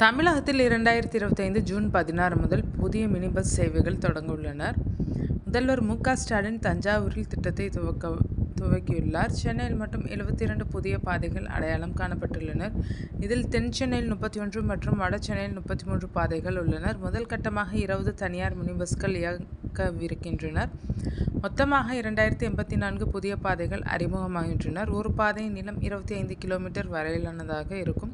தமிழகத்தில் 2025 ஜூன் 16 முதல் புதிய மினி பஸ் சேவைகள் தொடங்க உள்ளனர். முதல்வர் மு.க.ஸ்டாலின் தஞ்சாவூரில் திட்டத்தை துவக்கியுள்ளார். சென்னையில் மட்டும் 72 புதிய பாதைகள் அடையாளம் காணப்பட்டுள்ளனர். இதில் தென் சென்னையில் 31 மற்றும் வட சென்னையில் 33 பாதைகள் உள்ளனர். முதல் கட்டமாக 20 தனியார் மினி பஸ்கள் இயக்கவிருக்கின்றனர். மொத்தமாக 2084 புதிய பாதைகள் அறிமுகமாகின்றனர். ஒரு பாதையின் நீளம் 25 கிலோமீட்டர் வரையிலானதாக இருக்கும்.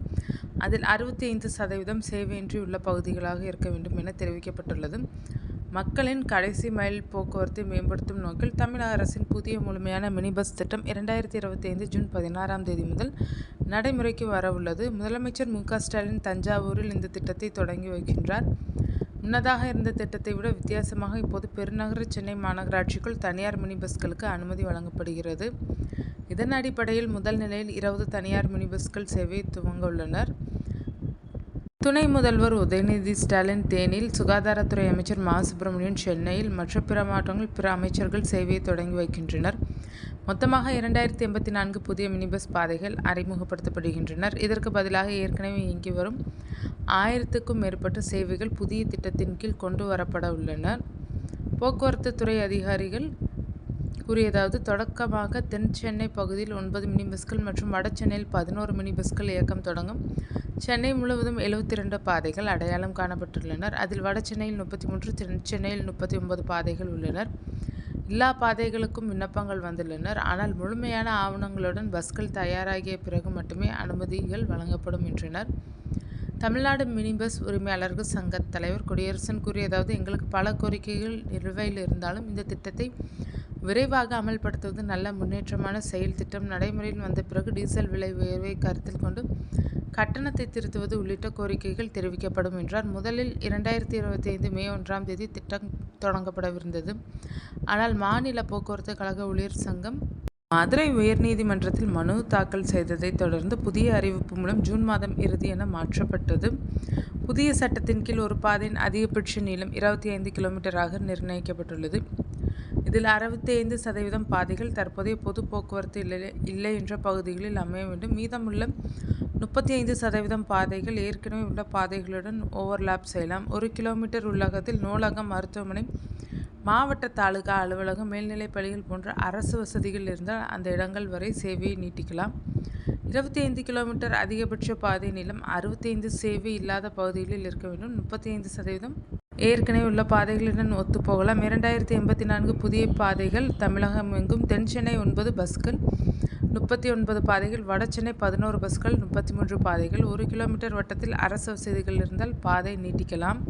அதில் 65% சேவையின்றி உள்ள பகுதிகளாக இருக்க வேண்டும் என தெரிவிக்கப்பட்டுள்ளது. மக்களின் கடைசி மைல் போக்குவரத்தை மேம்படுத்தும் நோக்கில் தமிழக அரசின் புதிய முழுமையான மினி பஸ் திட்டம் 2025 ஜூன் 16ஆம் தேதி முதல் நடைமுறைக்கு வரவுள்ளது. முதலமைச்சர் மு.க.ஸ்டாலின் தஞ்சாவூரில் இந்த திட்டத்தை தொடங்கி வைக்கின்றார். முன்னதாக இருந்த திட்டத்தை விட வித்தியாசமாக இப்போது பெருநகர சென்னை மாநகராட்சிக்குள் தனியார் மினி பஸ்களுக்கு அனுமதி வழங்கப்படுகிறது. இதன் அடிப்படையில் முதல் நிலையில் 20 தனியார் மினி பஸ்கள் சேவையை துவங்க உள்ளனர். துணை முதல்வர் உதயநிதி ஸ்டாலின் தேனியில், சுகாதாரத்துறை அமைச்சர் மா. சுப்பிரமணியன் சென்னையில், மற்ற பிற மாவட்டங்களில் பிற அமைச்சர்கள் சேவையை தொடங்கி வைக்கின்றனர். மொத்தமாக 2084 புதிய மினி பஸ் பாதைகள் அறிமுகப்படுத்தப்படுகின்றனர். இதற்கு பதிலாக ஏற்கனவே இயங்கி வரும் 1000க்கும் மேற்பட்ட சேவைகள் புதிய திட்டத்தின் கீழ் கொண்டு வரப்பட உள்ளன. போக்குவரத்து துறை அதிகாரிகள் கூறியதாவது, தொடக்கமாக தென் சென்னை பகுதியில் 9 மினி பஸ்கள் மற்றும் வட சென்னையில் 11 மினி பஸ்கள் இயக்கம் தொடங்கும். சென்னை முழுவதும் 72 பாதைகள் அடையாளம் காணப்பட்டுள்ளனர். அதில் வட சென்னையில் 33, தென் சென்னையில் 39 பாதைகள் உள்ளனர். எல்லா பாதைகளுக்கும் விண்ணப்பங்கள் வந்துள்ளனர். ஆனால் முழுமையான ஆவணங்களுடன் பஸ்கள் தயாராகிய பிறகு மட்டுமே அனுமதிகள் வழங்கப்படும் என்றனர். தமிழ்நாடு மினி பஸ் உரிமையாளர்கள் சங்க தலைவர் கொடியரசன் கூறியதாவது, எங்களுக்கு பல கோரிக்கைகள் நிலுவையில் இருந்தாலும் இந்த திட்டத்தை விரைவாக அமல்படுத்துவது நல்ல முன்னேற்றமான செயல் திட்டம். நடைமுறையில் வந்த பிறகு டீசல் விலை உயர்வை கருத்தில் கொண்டு கட்டணத்தை திருத்துவது உள்ளிட்ட கோரிக்கைகள் தெரிவிக்கப்படும் என்றார். முதலில் 2025 மே 1ஆம் தேதி திட்டம் தொடங்கப்படவிருந்தது. ஆனால் மாநில போக்குவரத்து கழக ஊழியர் சங்கம் மதுரை உயர்நீதிமன்றத்தில் மனு தாக்கல் செய்ததை தொடர்ந்து புதிய அறிவிப்பு மூலம் ஜூன் மாதம் இறுதி என மாற்றப்பட்டது. புதிய சட்டத்தின் கீழ் ஒரு பாதையின் அதிகபட்ச நீளம் 25 கிலோமீட்டராக நிர்ணயிக்கப்பட்டுள்ளது. இதில் 65% பாதைகள் தற்போதைய பொது போக்குவரத்து இல்லை என்ற பகுதிகளில் அமைய வேண்டும். மீதமுள்ள 35% பாதைகள் ஏற்கனவே உள்ள பாதைகளுடன் ஓவர்லாப் செய்யலாம். 1 கிலோமீட்டர் உள்ளகத்தில் நூலகம், மருத்துவமனை, மாவட்ட தாலுகா அலுவலகம், மேல்நிலைப் பள்ளிகள் போன்ற அரசு வசதிகள் இருந்தால் அந்த இடங்கள் வரை சேவையை நீட்டிக்கலாம். 25 கிலோமீட்டர் அதிகபட்ச பாதை நீளம் 65 சேவை இல்லாத பகுதிகளில் இருக்க வேண்டும். 35% ஏற்கனவே உள்ள பாதைகளுடன் ஒத்துப்போகலாம். 2084 புதிய பாதைகள் தமிழகம் எங்கும். தென் சென்னை 9 பஸ்கள், 39 பாதைகள், வட சென்னை 11 பஸ்கள், 33 பாதைகள். 1 கிலோமீட்டர் வட்டத்தில் அரசு வசதிகள் இருந்தால் பாதை நீட்டிக்கலாம்.